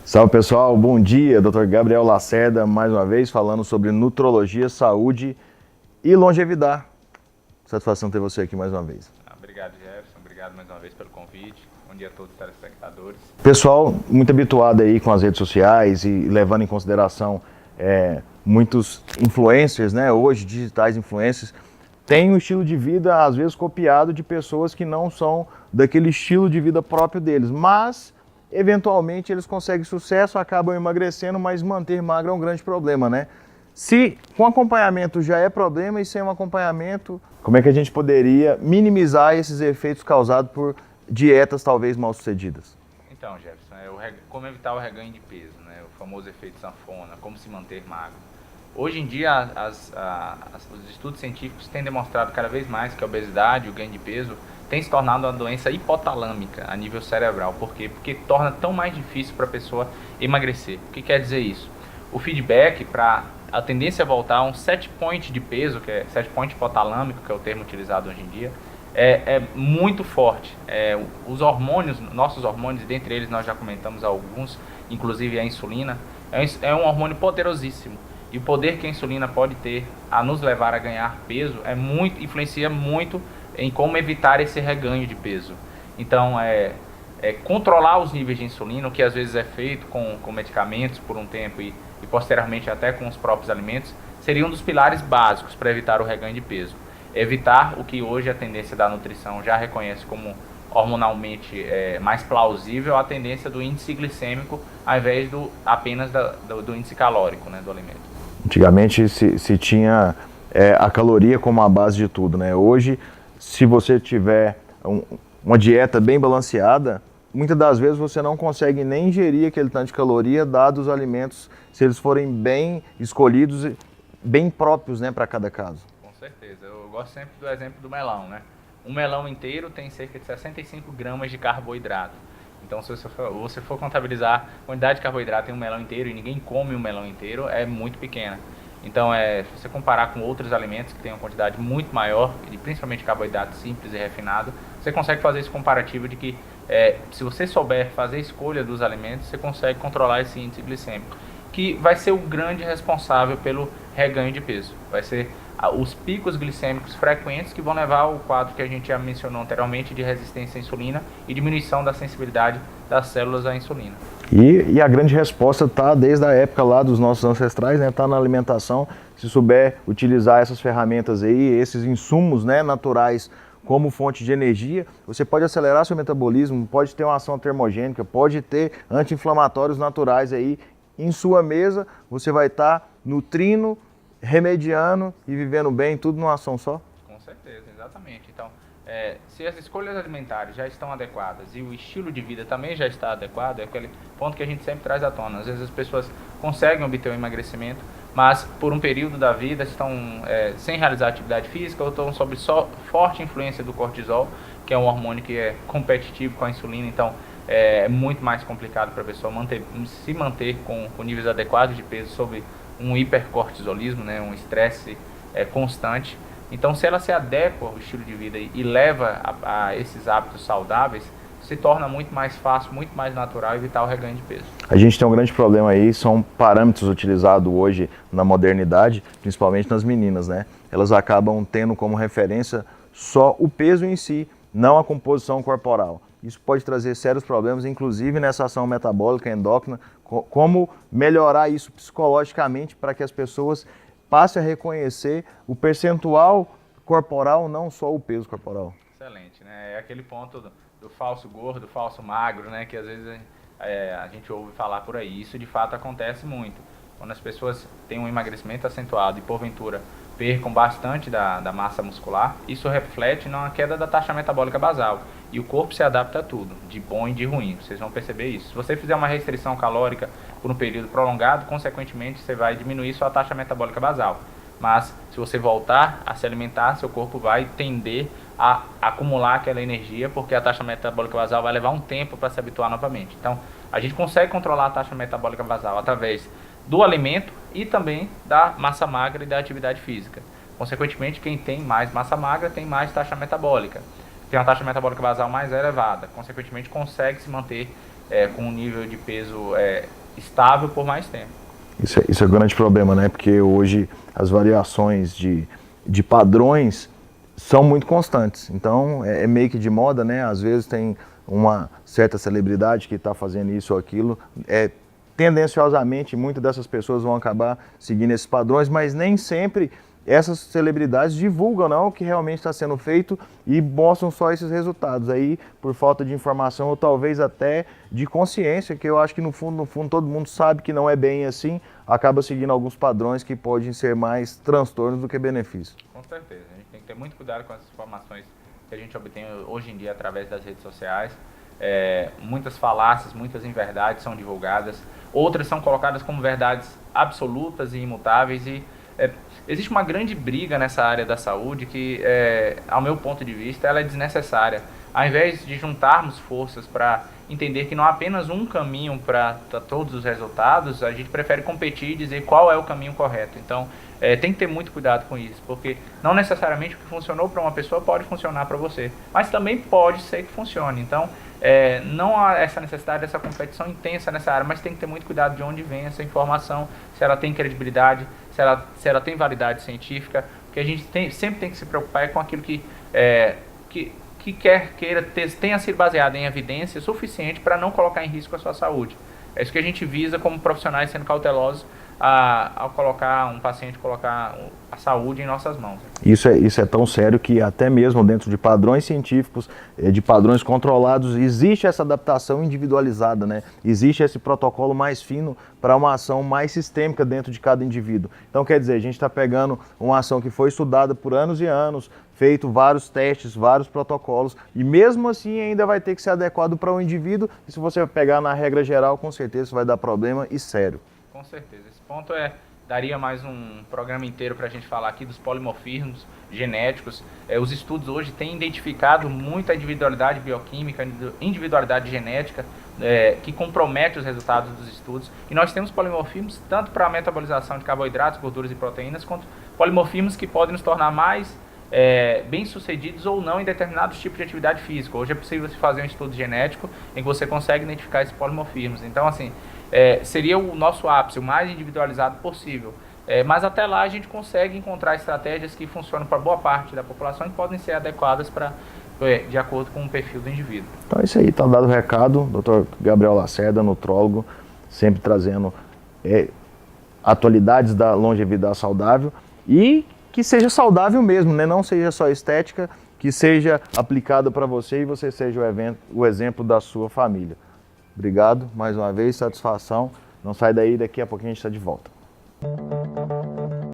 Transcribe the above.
Salve pessoal, bom dia, Dr. Gabriel Lacerda, mais uma vez falando sobre nutrologia, saúde e longevidade. Satisfação ter você aqui mais uma vez. Obrigado, Jefferson, obrigado mais uma vez pelo convite. Bom dia a todos os telespectadores. Pessoal, muito habituado aí com as redes sociais e levando em consideração muitos influencers, né? Hoje, digitais influencers, têm um estilo de vida às vezes copiado de pessoas que não são daquele estilo de vida próprio deles, mas eventualmente eles conseguem sucesso, acabam emagrecendo, mas manter magro é um grande problema, né? Se com acompanhamento já é problema e sem um acompanhamento, como é que a gente poderia minimizar esses efeitos causados por dietas talvez mal sucedidas? Então, Jefferson, como evitar o reganho de peso, né? O famoso efeito sanfona, como se manter magro. Hoje em dia, os estudos científicos têm demonstrado cada vez mais que a obesidade, o ganho de peso, tem se tornado uma doença hipotalâmica a nível cerebral. Por quê? Porque torna tão mais difícil para a pessoa emagrecer. O que quer dizer isso? O feedback para a tendência a voltar a um set point de peso, que é set point hipotalâmico, que é o termo utilizado hoje em dia, é muito forte. Os hormônios, nossos hormônios, dentre eles nós já comentamos alguns, inclusive a insulina, é um hormônio poderosíssimo. E o poder que a insulina pode ter a nos levar a ganhar peso influencia muito em como evitar esse reganho de peso. Então, controlar os níveis de insulina, o que às vezes é feito com medicamentos por um tempo e posteriormente até com os próprios alimentos, seria um dos pilares básicos para evitar o reganho de peso. Evitar o que hoje a tendência da nutrição já reconhece como hormonalmente mais plausível, a tendência do índice glicêmico ao invés apenas do índice calórico, né, do alimento. Antigamente se tinha a caloria como a base de tudo, né? Hoje, se você tiver uma dieta bem balanceada, muitas das vezes você não consegue nem ingerir aquele tanto de caloria, dados os alimentos, se eles forem bem escolhidos, bem próprios, né, para cada caso. Com certeza. Eu gosto sempre do exemplo do melão, né? Um melão inteiro tem cerca de 65 gramas de carboidrato. Então, se você for contabilizar a quantidade de carboidrato em um melão inteiro, e ninguém come um melão inteiro, é muito pequena. Então, se você comparar com outros alimentos que têm uma quantidade muito maior, principalmente carboidrato simples e refinado, você consegue fazer esse comparativo de que, se você souber fazer a escolha dos alimentos, você consegue controlar esse índice glicêmico, que vai ser o grande responsável pelo reganho de peso. Vai ser os picos glicêmicos frequentes que vão levar ao quadro que a gente já mencionou anteriormente de resistência à insulina e diminuição da sensibilidade das células à insulina. E a grande resposta está desde a época lá dos nossos ancestrais, né? Está na alimentação. Se souber utilizar essas ferramentas aí, esses insumos, né, naturais como fonte de energia, você pode acelerar seu metabolismo, pode ter uma ação termogênica, pode ter anti-inflamatórios naturais aí em sua mesa. Você vai estar nutrindo, remediando e vivendo bem, tudo numa ação só? Com certeza, exatamente. Então, se as escolhas alimentares já estão adequadas e o estilo de vida também já está adequado, é aquele ponto que a gente sempre traz à tona. Às vezes as pessoas conseguem obter o emagrecimento, mas por um período da vida estão sem realizar atividade física ou estão sob forte influência do cortisol, que é um hormônio que é competitivo com a insulina. Então, é muito mais complicado para a pessoa se manter com níveis adequados de peso sob um hipercortisolismo, né, um estresse constante. Então, se ela se adequa ao estilo de vida e leva a esses hábitos saudáveis, se torna muito mais fácil, muito mais natural evitar o reganho de peso. A gente tem um grande problema aí, são parâmetros utilizados hoje na modernidade, principalmente nas meninas, né? Elas acabam tendo como referência só o peso em si, não a composição corporal. Isso pode trazer sérios problemas, inclusive nessa ação metabólica endócrina. Como melhorar isso psicologicamente para que as pessoas passem a reconhecer o percentual corporal, não só o peso corporal. Excelente, né? É aquele ponto do falso gordo, falso magro, né? Que às vezes a gente ouve falar por aí. Isso de fato acontece muito. Quando as pessoas têm um emagrecimento acentuado e porventura percam bastante da massa muscular, isso reflete na queda da taxa metabólica basal. E o corpo se adapta a tudo, de bom e de ruim, vocês vão perceber isso. Se você fizer uma restrição calórica por um período prolongado, consequentemente você vai diminuir sua taxa metabólica basal. Mas se você voltar a se alimentar, seu corpo vai tender a acumular aquela energia, porque a taxa metabólica basal vai levar um tempo para se habituar novamente. Então, a gente consegue controlar a taxa metabólica basal através do alimento e também da massa magra e da atividade física. Consequentemente, quem tem mais massa magra tem mais taxa metabólica. Tem uma taxa metabólica basal mais elevada, consequentemente consegue se manter com um nível de peso estável por mais tempo. Isso é um grande problema, né? Porque hoje as variações de padrões são muito constantes. Então, é meio que de moda, né? Às vezes tem uma certa celebridade que está fazendo isso ou aquilo. Tendenciosamente, muitas dessas pessoas vão acabar seguindo esses padrões, mas nem sempre essas celebridades divulgam não, o que realmente está sendo feito e mostram só esses resultados. Aí, por falta de informação ou talvez até de consciência, que eu acho que no fundo, todo mundo sabe que não é bem assim, acaba seguindo alguns padrões que podem ser mais transtornos do que benefícios. Com certeza, a gente tem que ter muito cuidado com as informações que a gente obtém hoje em dia através das redes sociais. Muitas falácias, muitas inverdades são divulgadas, outras são colocadas como verdades absolutas e imutáveis e existe uma grande briga nessa área da saúde que, ao meu ponto de vista, ela é desnecessária. Ao invés de juntarmos forças para entender que não há apenas um caminho para todos os resultados, a gente prefere competir e dizer qual é o caminho correto. Então, tem que ter muito cuidado com isso, porque não necessariamente o que funcionou para uma pessoa pode funcionar para você, mas também pode ser que funcione. Então, não há essa necessidade dessa competição intensa nessa área, mas tem que ter muito cuidado de onde vem essa informação, se ela tem credibilidade, se ela tem validade científica, porque a gente sempre tem que se preocupar com aquilo que tenha sido baseado em evidência suficiente para não colocar em risco a sua saúde. É isso que a gente visa como profissionais, sendo cautelosos ao colocar um paciente, colocar a saúde em nossas mãos. Isso é tão sério que até mesmo dentro de padrões científicos, de padrões controlados, existe essa adaptação individualizada, né? Existe esse protocolo mais fino para uma ação mais sistêmica dentro de cada indivíduo. Então, quer dizer, a gente está pegando uma ação que foi estudada por anos e anos, feito vários testes, vários protocolos, e mesmo assim ainda vai ter que ser adequado para o indivíduo, e se você pegar na regra geral, com certeza isso vai dar problema e sério. Com certeza. Esse ponto daria mais um programa inteiro para a gente falar aqui dos polimorfismos genéticos. Os estudos hoje têm identificado muita individualidade bioquímica, individualidade genética, que compromete os resultados dos estudos. E nós temos polimorfismos tanto para a metabolização de carboidratos, gorduras e proteínas, quanto polimorfismos que podem nos tornar mais bem-sucedidos ou não em determinados tipos de atividade física. Hoje é possível se fazer um estudo genético em que você consegue identificar esses polimorfismos. Então, assim, seria o nosso ápice, o mais individualizado possível. Mas até lá a gente consegue encontrar estratégias que funcionam para boa parte da população e podem ser adequadas de acordo com o perfil do indivíduo. Então é isso aí, está dado o recado. Dr. Gabriel Lacerda, nutrólogo, sempre trazendo atualidades da longevidade saudável e que seja saudável mesmo, né? Não seja só estética, que seja aplicada para você e você seja o exemplo da sua família. Obrigado mais uma vez, satisfação. Não sai daí, daqui a pouquinho a gente está de volta.